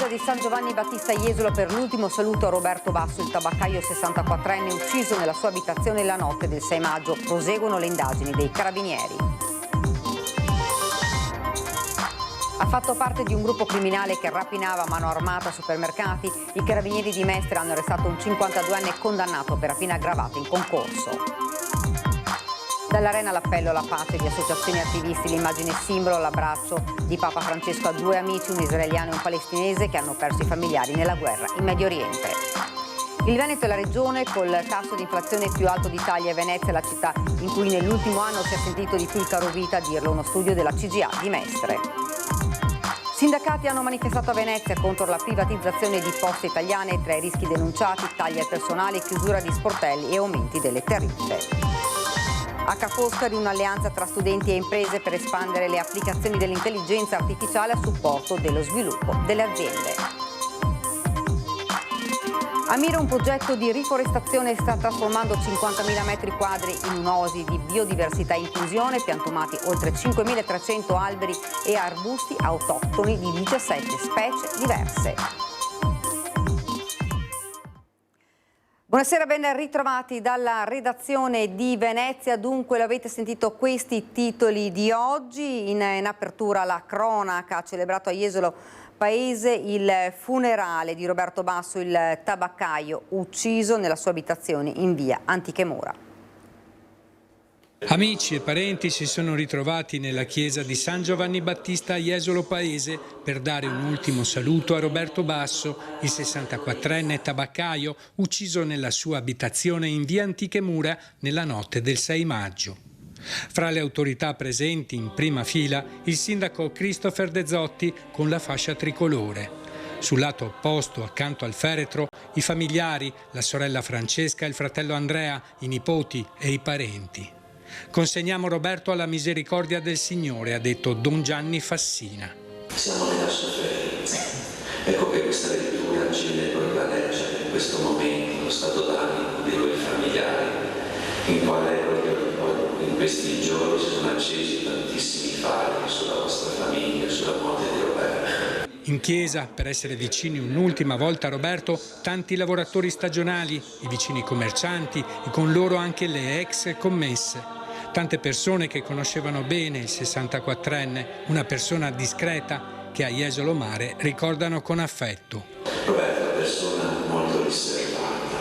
chiesa di San Giovanni Battista a Jesolo per l'ultimo saluto a Roberto Basso, il tabaccaio 64enne ucciso nella sua abitazione la notte del 6 maggio. Proseguono le indagini dei carabinieri. Ha fatto parte di un gruppo criminale che rapinava a mano armata supermercati. I carabinieri di Mestre hanno arrestato un 52enne condannato per rapina aggravata in concorso. Dall'Arena l'appello alla pace di associazioni attivisti, l'immagine simbolo, l'abbraccio di Papa Francesco a due amici, un israeliano e un palestinese che hanno perso i familiari nella guerra in Medio Oriente. Il Veneto è la regione col tasso di inflazione più alto d'Italia e Venezia è la città in cui nell'ultimo anno si è sentito di più il caro vita, a dirlo uno studio della CGA di Mestre. Sindacati hanno manifestato a Venezia contro la privatizzazione di Poste Italiane. Tra i rischi denunciati, tagli al personale, chiusura di sportelli e aumenti delle tariffe. A Ca' Foscari un'alleanza tra studenti e imprese per espandere le applicazioni dell'intelligenza artificiale a supporto dello sviluppo delle aziende. A Mira un progetto di riforestazione sta trasformando 50.000 metri quadri in un'oasi di biodiversità e inclusione, piantumati oltre 5.300 alberi e arbusti autoctoni di 17 specie diverse. Buonasera, ben ritrovati dalla redazione di Venezia. Dunque, l'avete sentito, questi titoli di oggi. In apertura la cronaca, ha celebrato a Jesolo Paese il funerale di Roberto Basso, il tabaccaio ucciso nella sua abitazione in via Antiche Mura. Amici e parenti si sono ritrovati nella chiesa di San Giovanni Battista a Jesolo Paese per dare un ultimo saluto a Roberto Basso, il 64enne tabaccaio ucciso nella sua abitazione in via Antiche Mura nella notte del 6 maggio. Fra le autorità presenti in prima fila il sindaco Christopher De Zotti con la fascia tricolore. Sul lato opposto, accanto al feretro, i familiari, la sorella Francesca, il fratello Andrea, i nipoti e i parenti. Consegniamo Roberto alla misericordia del Signore, ha detto Don Gianni Fassina. Siamo nella sofferenza. Ecco che questa lettura ci viene proprio a leggere in questo momento lo stato d'animo dei tuoi familiari, in quale in questi giorni si sono accesi tantissimi fari sulla vostra famiglia, sulla morte di Roberto. In chiesa, per essere vicini un'ultima volta a Roberto, tanti lavoratori stagionali, i vicini commercianti e con loro anche le ex commesse. Tante persone che conoscevano bene il 64enne, una persona discreta che a Jesolo Mare ricordano con affetto. Roberto è una persona molto riservata,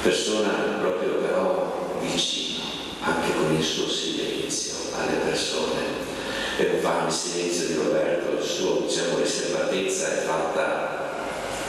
persona proprio però vicino, anche con il suo silenzio alle persone. E il silenzio di Roberto, il suo, riservatezza è fatta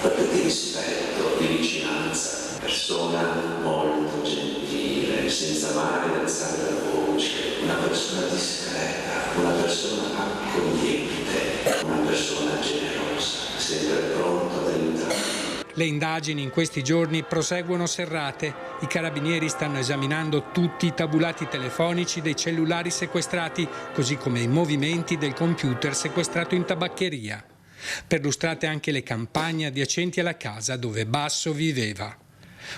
proprio di rispetto, di vicinanza. Persona molto gentile, senza mai alzare la voce, una persona discreta, una persona accogliente, una persona generosa, sempre pronto ad aiutare. Le indagini in questi giorni proseguono serrate. I carabinieri stanno esaminando tutti i tabulati telefonici dei cellulari sequestrati, così come i movimenti del computer sequestrato in tabaccheria. Perlustrate anche le campagne adiacenti alla casa dove Basso viveva.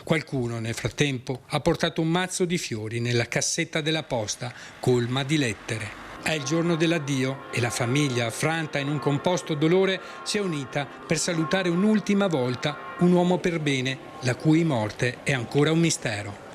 Qualcuno, nel frattempo, ha portato un mazzo di fiori nella cassetta della posta, colma di lettere. È il giorno dell'addio e la famiglia, affranta in un composto dolore, si è unita per salutare un'ultima volta un uomo per bene, la cui morte è ancora un mistero.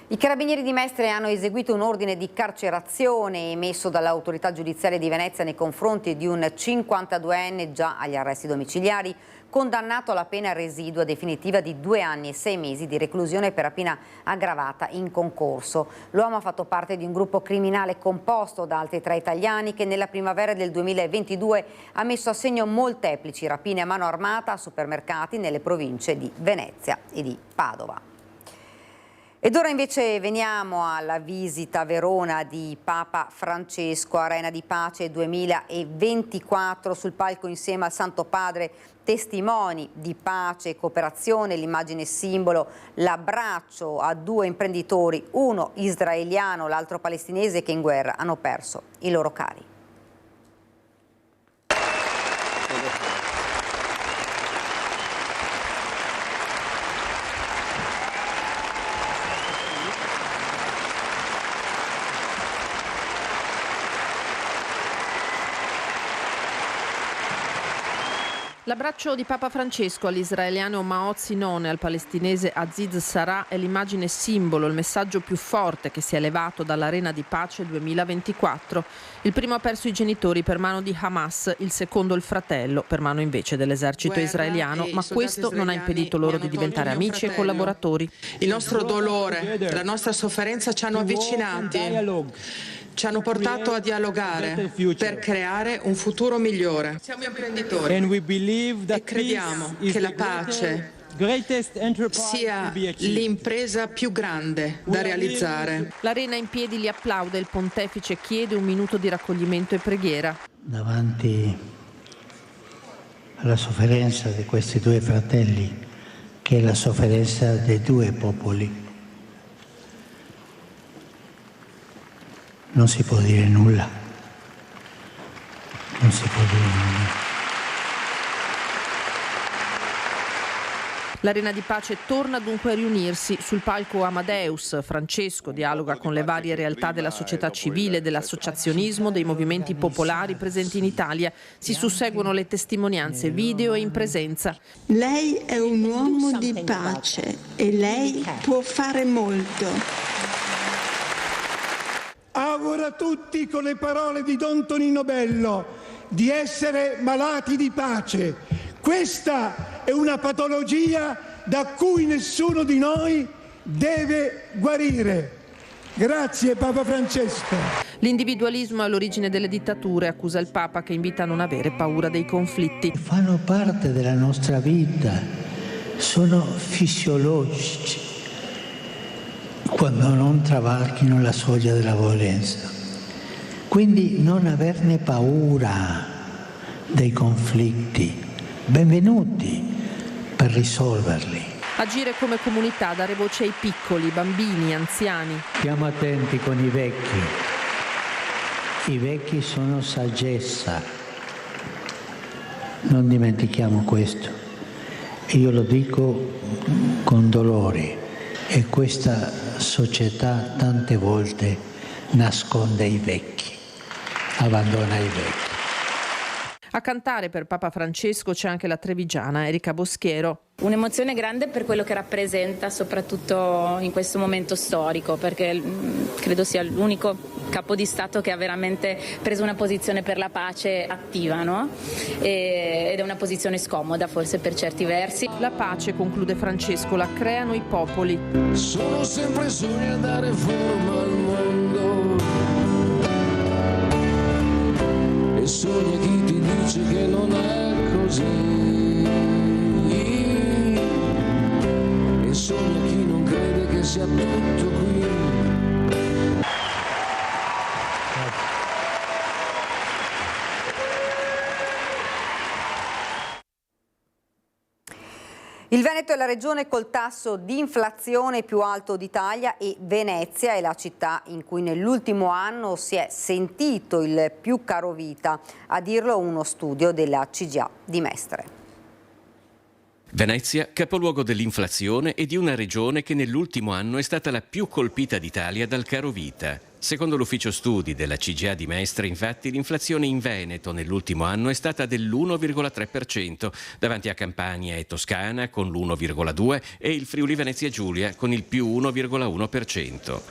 I carabinieri di Mestre hanno eseguito un ordine di carcerazione emesso dall'autorità giudiziaria di Venezia nei confronti di un 52enne già agli arresti domiciliari, condannato alla pena residua definitiva di 2 anni e 6 mesi di reclusione per rapina aggravata in concorso. L'uomo ha fatto parte di un gruppo criminale composto da altri 3 italiani che nella primavera del 2022 ha messo a segno molteplici rapine a mano armata a supermercati nelle province di Venezia e di Padova. Ed ora invece veniamo alla visita a Verona di Papa Francesco, Arena di Pace 2024, sul palco insieme al Santo Padre, testimoni di pace e cooperazione, l'immagine simbolo, l'abbraccio a 2 imprenditori, uno israeliano, l'altro palestinese, che in guerra hanno perso i loro cari. L'abbraccio di Papa Francesco all'israeliano Maoz Sinone e al palestinese Aziz Sarà è l'immagine simbolo, il messaggio più forte che si è levato dall'Arena di Pace 2024. Il primo ha perso i genitori per mano di Hamas, il secondo il fratello per mano invece dell'esercito israeliano, ma questo non ha impedito loro di diventare amici e collaboratori. Il nostro dolore, la nostra sofferenza ci hanno avvicinati. Ci hanno portato a dialogare per creare un futuro migliore. Siamo imprenditori e crediamo che la pace sia l'impresa più grande da realizzare. L'Arena in piedi li applaude, il pontefice chiede un minuto di raccoglimento e preghiera. Davanti alla sofferenza di questi due fratelli, che è la sofferenza dei due popoli, non si può dire nulla. Non si può dire nulla. L'Arena di Pace torna dunque a riunirsi. Sul palco Amadeus, Francesco dialoga con le varie realtà della società civile, dell'associazionismo, dei movimenti popolari presenti in Italia. Si susseguono le testimonianze video e in presenza. Lei è un uomo di pace e lei può fare molto. Auguro a tutti, con le parole di Don Tonino Bello, di essere malati di pace. Questa è una patologia da cui nessuno di noi deve guarire. Grazie Papa Francesco. L'individualismo è all'origine delle dittature, accusa il Papa, che invita a non avere paura dei conflitti. Fanno parte della nostra vita, sono fisiologici, quando non travalichino la soglia della violenza. Quindi non averne paura dei conflitti, benvenuti per risolverli. Agire come comunità, dare voce ai piccoli, bambini, anziani. Stiamo attenti con i vecchi. I vecchi sono saggezza. Non dimentichiamo questo. Io lo dico con dolore. E questa società tante volte nasconde i vecchi, abbandona i vecchi. A cantare per Papa Francesco c'è anche la trevigiana Erika Boschiero. Un'emozione grande per quello che rappresenta, soprattutto in questo momento storico, perché credo sia l'unico capo di Stato che ha veramente preso una posizione per la pace attiva, no? Ed è una posizione scomoda forse per certi versi. La pace, conclude Francesco, la creano i popoli. Sono sempre sogni a dare forma al mondo e sogna chi ti dice che non è così. Sogna chi non crede che sia tutto qui. Il Veneto è la regione col tasso di inflazione più alto d'Italia e Venezia è la città in cui nell'ultimo anno si è sentito il più caro vita, a dirlo uno studio della CGIA di Mestre. Venezia, capoluogo dell'inflazione e di una regione che nell'ultimo anno è stata la più colpita d'Italia dal caro vita. Secondo l'ufficio studi della CGIA di Mestre, infatti, l'inflazione in Veneto nell'ultimo anno è stata dell'1,3%, davanti a Campania e Toscana con l'1,2% e il Friuli Venezia Giulia con il più 1,1%.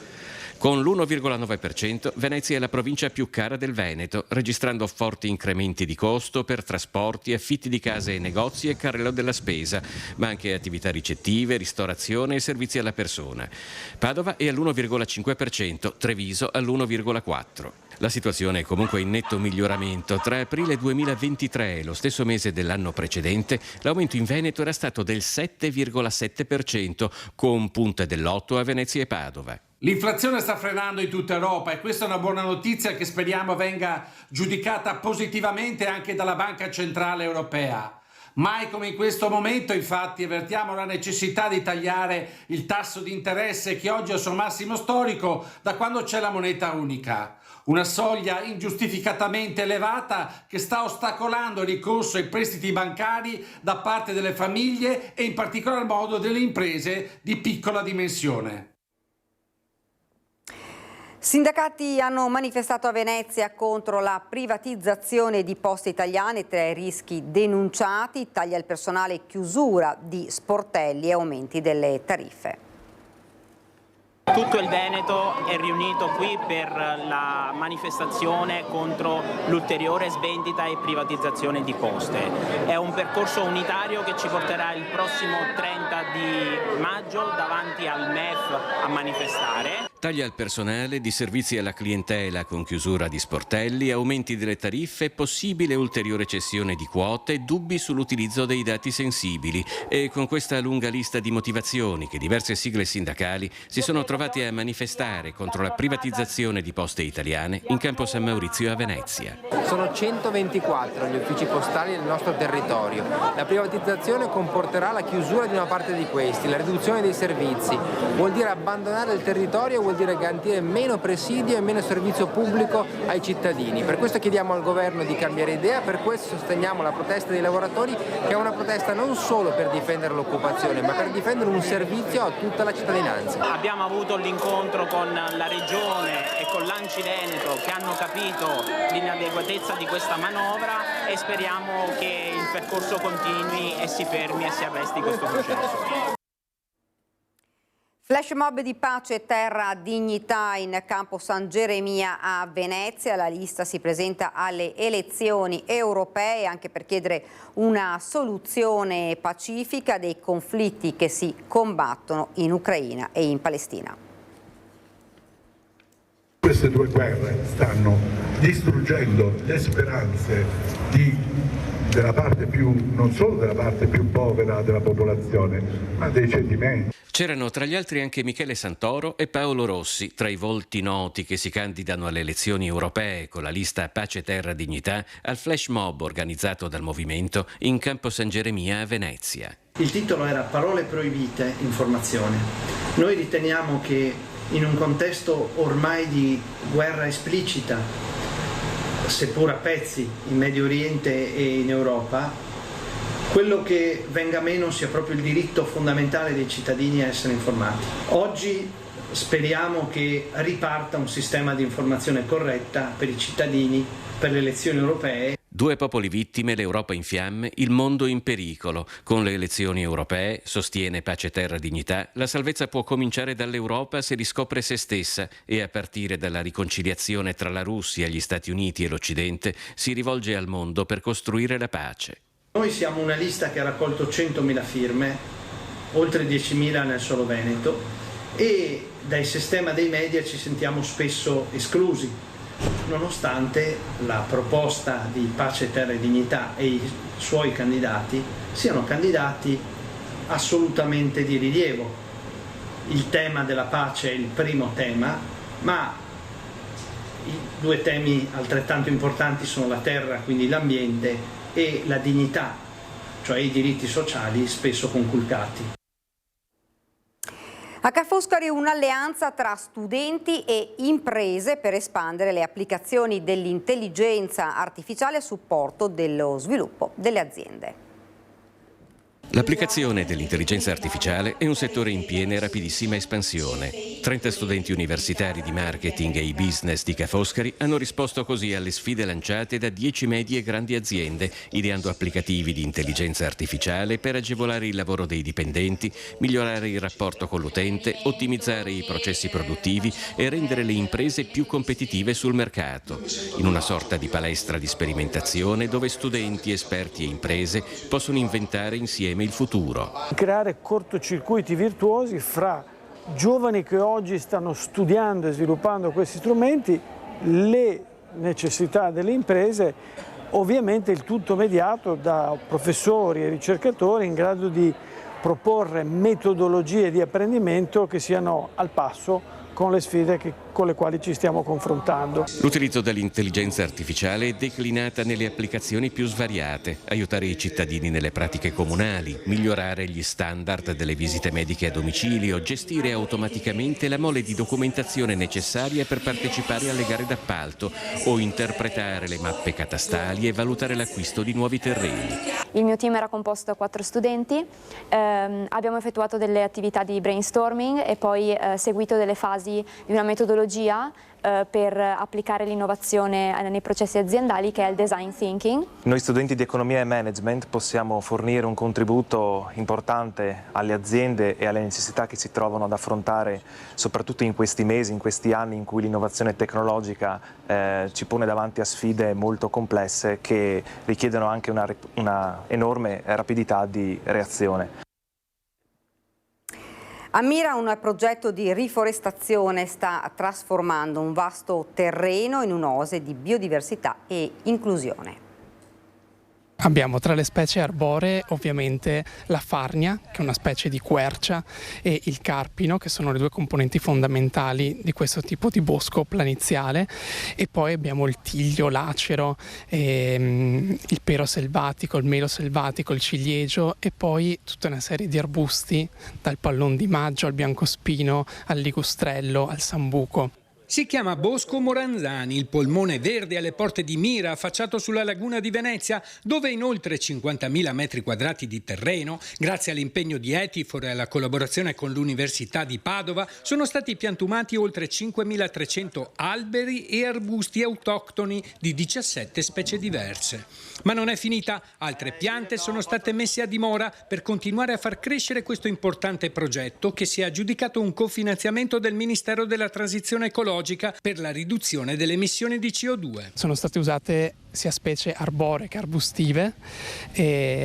Con l'1,9% Venezia è la provincia più cara del Veneto, registrando forti incrementi di costo per trasporti, affitti di case e negozi e carrello della spesa, ma anche attività ricettive, ristorazione e servizi alla persona. Padova è all'1,5%, Treviso all'1,4%. La situazione è comunque in netto miglioramento. Tra aprile 2023 e lo stesso mese dell'anno precedente, l'aumento in Veneto era stato del 7,7%, con punte dell'8% a Venezia e Padova. L'inflazione sta frenando in tutta Europa e questa è una buona notizia che speriamo venga giudicata positivamente anche dalla Banca Centrale Europea. Mai come in questo momento, infatti, avvertiamo la necessità di tagliare il tasso di interesse che oggi è al suo massimo storico da quando c'è la moneta unica. Una soglia ingiustificatamente elevata che sta ostacolando il ricorso ai prestiti bancari da parte delle famiglie e in particolar modo delle imprese di piccola dimensione. Sindacati hanno manifestato a Venezia contro la privatizzazione di Poste Italiane. Tra i rischi denunciati: tagli al personale, chiusura di sportelli e aumenti delle tariffe. Tutto il Veneto è riunito qui per la manifestazione contro l'ulteriore svendita e privatizzazione di Poste. È un percorso unitario che ci porterà il prossimo 30 di maggio davanti al MEF a manifestare. Tagli al personale, di servizi alla clientela con chiusura di sportelli, aumenti delle tariffe, possibile ulteriore cessione di quote, dubbi sull'utilizzo dei dati sensibili. E con questa lunga lista di motivazioni che diverse sigle sindacali si sono trovate a manifestare contro la privatizzazione di Poste Italiane in Campo San Maurizio a Venezia. Sono 124 gli uffici postali del nostro territorio. La privatizzazione comporterà la chiusura di una parte di questi, la riduzione dei servizi. Vuol dire abbandonare il territorio, vuol dire garantire meno presidio e meno servizio pubblico ai cittadini. Per questo chiediamo al governo di cambiare idea, per questo sosteniamo la protesta dei lavoratori, che è una protesta non solo per difendere l'occupazione, ma per difendere un servizio a tutta la cittadinanza. Abbiamo avuto l'incontro con la Regione e con l'Anci Veneto, che hanno capito l'inadeguatezza di questa manovra, e speriamo che il percorso continui e si fermi e si arresti questo processo. Flash mob di pace, terra, dignità in Campo San Geremia a Venezia. La lista si presenta alle elezioni europee anche per chiedere una soluzione pacifica dei conflitti che si combattono in Ucraina e in Palestina. Queste due guerre stanno distruggendo le speranze della parte più, non solo della parte più povera della popolazione, ma dei cedimenti. C'erano tra gli altri anche Michele Santoro e Paolo Rossi, tra i volti noti che si candidano alle elezioni europee con la lista Pace, Terra, Dignità al flash mob organizzato dal movimento in Campo San Geremia a Venezia. Il titolo era Parole proibite, informazione. Noi riteniamo che in un contesto ormai di guerra esplicita, seppur a pezzi in Medio Oriente e in Europa, quello che venga meno sia proprio il diritto fondamentale dei cittadini a essere informati. Oggi speriamo che riparta un sistema di informazione corretta per i cittadini per le elezioni europee. Due popoli vittime, l'Europa in fiamme, il mondo in pericolo. Con le elezioni europee, sostiene Pace, Terra, Dignità, la salvezza può cominciare dall'Europa se riscopre se stessa e a partire dalla riconciliazione tra la Russia, gli Stati Uniti e l'Occidente si rivolge al mondo per costruire la pace. Noi siamo una lista che ha raccolto 100.000 firme, oltre 10.000 nel solo Veneto, e dal sistema dei media ci sentiamo spesso esclusi, nonostante la proposta di Pace, Terra e Dignità e i suoi candidati siano candidati assolutamente di rilievo. Il tema della pace è il primo tema, ma i due temi altrettanto importanti sono la terra, quindi l'ambiente, e la dignità, cioè i diritti sociali spesso conculcati. A Ca' Foscari un'alleanza tra studenti e imprese per espandere le applicazioni dell'intelligenza artificiale a supporto dello sviluppo delle aziende. L'applicazione dell'intelligenza artificiale è un settore in piena e rapidissima espansione. 30 studenti universitari di marketing e e-business di Ca' Foscari hanno risposto così alle sfide lanciate da 10 medie e grandi aziende, ideando applicativi di intelligenza artificiale per agevolare il lavoro dei dipendenti, migliorare il rapporto con l'utente, ottimizzare i processi produttivi e rendere le imprese più competitive sul mercato. In una sorta di palestra di sperimentazione dove studenti, esperti e imprese possono inventare insieme il futuro. Creare cortocircuiti virtuosi fra giovani che oggi stanno studiando e sviluppando questi strumenti, le necessità delle imprese, ovviamente il tutto mediato da professori e ricercatori in grado di proporre metodologie di apprendimento che siano al passo con le sfide con le quali ci stiamo confrontando. L'utilizzo dell'intelligenza artificiale è declinata nelle applicazioni più svariate: aiutare i cittadini nelle pratiche comunali, migliorare gli standard delle visite mediche a domicilio, gestire automaticamente la mole di documentazione necessaria per partecipare alle gare d'appalto o interpretare le mappe catastali e valutare l'acquisto di nuovi terreni. Il mio team era composto da 4 studenti, abbiamo effettuato delle attività di brainstorming e poi seguito delle fasi dotati di una metodologia per applicare l'innovazione nei processi aziendali, che è il design thinking. Noi studenti di economia e management possiamo fornire un contributo importante alle aziende e alle necessità che si trovano ad affrontare, soprattutto in questi mesi, in questi anni in cui l'innovazione tecnologica ci pone davanti a sfide molto complesse che richiedono anche una enorme rapidità di reazione. A Mira un progetto di riforestazione sta trasformando un vasto terreno in un'oasi di biodiversità e inclusione. Abbiamo tra le specie arboree ovviamente la farnia, che è una specie di quercia, e il carpino, che sono le due componenti fondamentali di questo tipo di bosco planiziale, e poi abbiamo il tiglio lacero, il pero selvatico, il melo selvatico, il ciliegio, e poi tutta una serie di arbusti, dal pallon di maggio al biancospino, al ligustrello, al sambuco. Si chiama Bosco Moranzani, il polmone verde alle porte di Mira, affacciato sulla laguna di Venezia, dove in oltre 50.000 metri quadrati di terreno, grazie all'impegno di Etifor e alla collaborazione con l'Università di Padova, sono stati piantumati oltre 5.300 alberi e arbusti autoctoni di 17 specie diverse. Ma non è finita, altre piante sono state messe a dimora per continuare a far crescere questo importante progetto, che si è aggiudicato un cofinanziamento del Ministero della Transizione Ecologica per la riduzione delle emissioni di CO2. Sono state usate sia specie arboree che arbustive,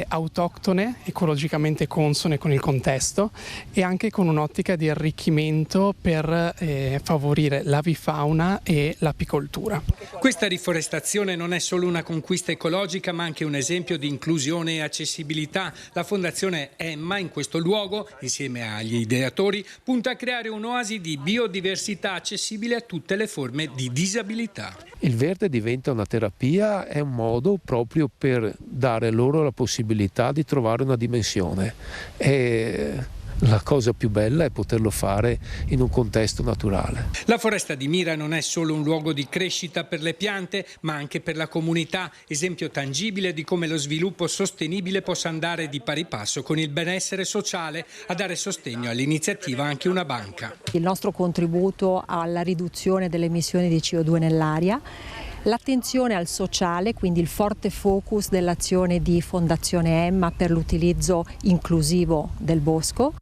autoctone, ecologicamente consone con il contesto, e anche con un'ottica di arricchimento per favorire l'avifauna e l'apicoltura. Questa riforestazione non è solo una conquista ecologica, ma anche un esempio di inclusione e accessibilità. La Fondazione Emma in questo luogo, insieme agli ideatori, punta a creare un'oasi di biodiversità accessibile a tutte le forme di disabilità. Il verde diventa una terapia, è un modo proprio per dare loro la possibilità di trovare una dimensione. E la cosa più bella è poterlo fare in un contesto naturale. La foresta di Mira non è solo un luogo di crescita per le piante, ma anche per la comunità, esempio tangibile di come lo sviluppo sostenibile possa andare di pari passo con il benessere sociale. A dare sostegno all'iniziativa anche una banca. Il nostro contributo alla riduzione delle emissioni di CO2 nell'aria, l'attenzione al sociale, quindi il forte focus dell'azione di Fondazione Emma per l'utilizzo inclusivo del bosco.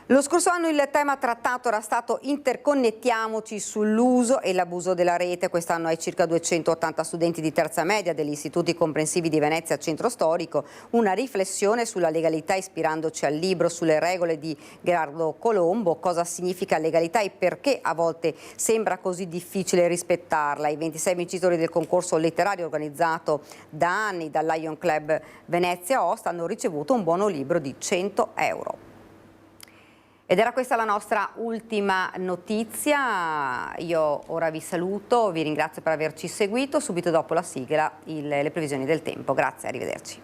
Lo scorso anno il tema trattato era stato interconnettiamoci sull'uso e l'abuso della rete. Quest'anno ai circa 280 studenti di terza media degli istituti comprensivi di Venezia Centro Storico una riflessione sulla legalità, ispirandoci al libro sulle regole di Gerardo Colombo. Cosa significa legalità e perché a volte sembra così difficile rispettarla. I 26 vincitori del concorso letterario organizzato da anni dal Lion Club Venezia Host hanno ricevuto un buono libro di 100 euro. Ed era questa la nostra ultima notizia. Io ora vi saluto, vi ringrazio per averci seguito. Subito dopo la sigla le previsioni del tempo. Grazie, arrivederci.